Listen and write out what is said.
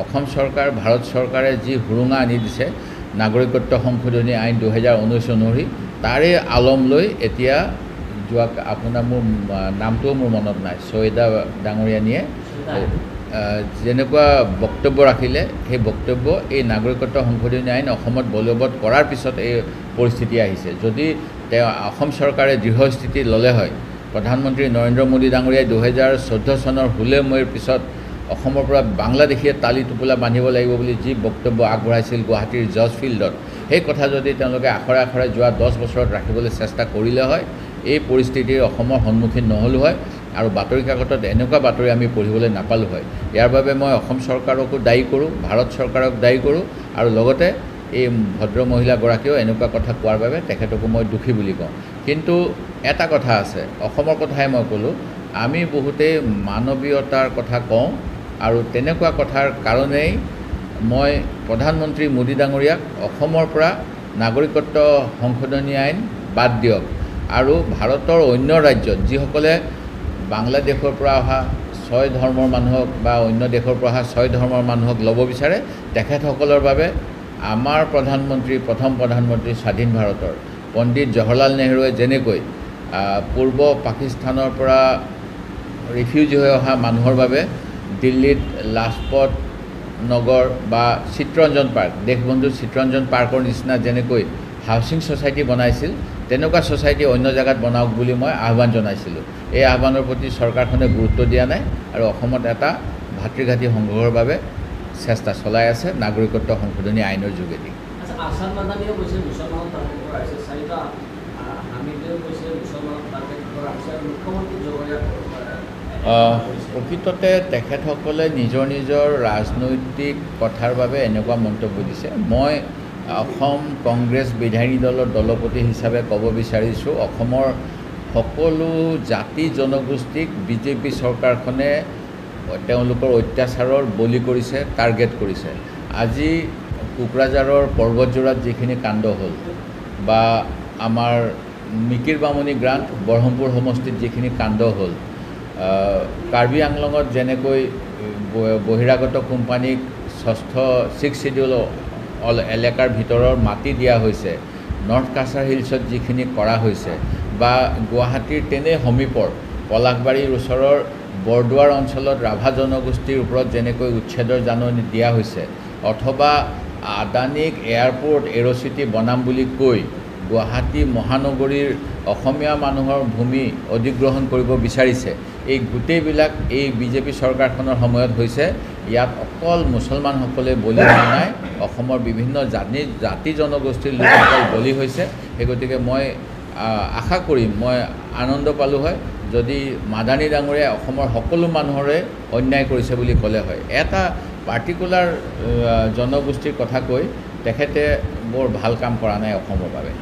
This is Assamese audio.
অসম চৰকাৰ ভাৰত চৰকাৰে যি হুৰুঙা আনি দিছে নাগৰিকত্ব সংশোধনী আইন 2019 অনুসৰি তাৰে আলম লৈ এতিয়া যোৱা আপোনাৰ মোৰ নামটোও মোৰ মনত নাই ছয়দা ডাঙৰীয়ানীয়ে যেনেকুৱা বক্তব্য ৰাখিলে সেই বক্তব্য এই নাগৰিকত্ব সংশোধনী আইন অসমত বলবৎ কৰাৰ পিছত এই পৰিস্থিতি আহিছে যদি তেওঁ অসম চৰকাৰে দৃঢ়স্থিতি ল'লে হয় প্ৰধানমন্ত্ৰী নৰেন্দ্ৰ মোদী ডাঙৰীয়াই 2014 চনৰ 16 মে'ৰ পিছত অসমৰ পৰা বাংলাদেশীয়ে তালি টোপোলা বান্ধিব লাগিব বুলি যি বক্তব্য আগবঢ়াইছিল গুৱাহাটীৰ জজ ফিল্ডত সেই কথা যদি তেওঁলোকে আখৰে আখৰে যোৱা 10 বছৰত ৰাখিবলৈ চেষ্টা কৰিলে হয় এই পৰিস্থিতিৰ অসমৰ সন্মুখীন নহ'লো হয় আৰু বাতৰি কাকতত এনেকুৱা বাতৰি আমি পঢ়িবলৈ নাপালোঁ হয় ইয়াৰ বাবে মই অসম চৰকাৰকো দায়ী কৰোঁ ভাৰত চৰকাৰক দায়ী কৰোঁ আৰু লগতে এই ভদ্ৰ মহিলাগৰাকীও এনেকুৱা কথা কোৱাৰ বাবে তেখেতকো মই দুখী বুলি কওঁ কিন্তু এটা কথা আছে অসমৰ কথাই মই ক'লোঁ আমি বহুতেই মানৱীয়তাৰ কথা কওঁ আৰু তেনেকুৱা কথাৰ কাৰণেই মই প্ৰধানমন্ত্ৰী মোদী ডাঙৰীয়াক অসমৰ পৰা নাগৰিকত্ব সংশোধনী আইন বাদ দিয়ক আৰু ভাৰতৰ অন্য ৰাজ্যত যিসকলে বাংলাদেশৰ পৰা অহা 6 ধৰ্মৰ মানুহক বা অন্য দেশৰ পৰা অহা 6 ধৰ্মৰ মানুহক ল'ব বিচাৰে তেখেতসকলৰ বাবে আমাৰ প্ৰথম প্ৰধানমন্ত্ৰী স্বাধীন ভাৰতৰ পণ্ডিত জৱাহৰলাল নেহৰুৱে যেনেকৈ পূৰ্ব পাকিস্তানৰ পৰা ৰিফিউজি হৈ অহা মানুহৰ বাবে দিল্লীত লাজপত নগৰ বা চিত্তৰঞ্জন পাৰ্ক দেশবন্ধু চিত্তৰঞ্জন পাৰ্কৰ নিচিনা যেনেকৈ হাউচিং ছ'চাইটি বনাইছিল তেনেকুৱা ছ'চাইটি অন্য জেগাত বনাওক বুলি মই আহ্বান জনাইছিলোঁ এই আহ্বানৰ প্ৰতি চৰকাৰখনে গুৰুত্ব দিয়া নাই আৰু অসমত এটা ভাতৃঘাতী সংঘৰ্ষৰ বাবে চেষ্টা চলাই আছে নাগৰিকত্ব সংশোধনী আইনৰ যোগেদি প্ৰকৃততে তেখেতসকলে নিজৰ ৰাজনৈতিক কথাৰ বাবে এনেকুৱা মন্তব্য দিছে মই অসম কংগ্ৰেছ বিধায়িনী দলৰ দলপতি হিচাপে ক'ব বিচাৰিছোঁ অসমৰ সকলো জাতি জনগোষ্ঠীক বিজেপি চৰকাৰখনে তেওঁলোকৰ অত্যাচাৰৰ বলি কৰিছে টাৰ্গেট কৰিছে আজি কোকৰাঝাৰৰ পৰ্বতজোৰাত যিখিনি কাণ্ড হ'ল বা আমাৰ মিকিৰ বামুণী গ্ৰাণ্ট বৰহমপুৰ সমষ্টিত যিখিনি কাণ্ড হ'ল কাৰ্বি আংলঙত যেনেকৈ বহিৰাগত কোম্পানীক 6 শিডিউল এলেকাৰ ভিতৰৰ মাটি দিয়া হৈছে নৰ্থ কাছাৰ হিলছত যিখিনি কৰা হৈছে বা গুৱাহাটীৰ তেনে সমীপৰ পলাশবাৰীৰ ওচৰৰ বৰদুৱাৰ অঞ্চলত ৰাভা জনগোষ্ঠীৰ ওপৰত যেনেকৈ উচ্ছেদৰ জাননী দিয়া হৈছে অথবা আদানীক এয়াৰপোৰ্ট এৰ'চিটি বনাম বুলি কৈ গুৱাহাটী মহানগৰীৰ অসমীয়া মানুহৰ ভূমি অধিগ্ৰহণ কৰিব বিচাৰিছে এই গোটেইবিলাক এই বিজেপি চৰকাৰখনৰ সময়ত হৈছে ইয়াত অকল মুছলমানসকলে বলি হোৱা নাই অসমৰ বিভিন্ন জাতি জনগোষ্ঠীৰ লোকসকল বলি হৈছে সেই গতিকে মই আশা কৰিম মই আনন্দ পালোঁ হয় যদি মাদানী ডাঙৰীয়াই অসমৰ সকলো মানুহৰে অন্যায় কৰিছে বুলি ক'লে হয় এটা পাৰ্টিকুলাৰ জনগোষ্ঠীৰ কথা কৈ তেখেতে বৰ ভাল কাম কৰা নাই অসমৰ বাবে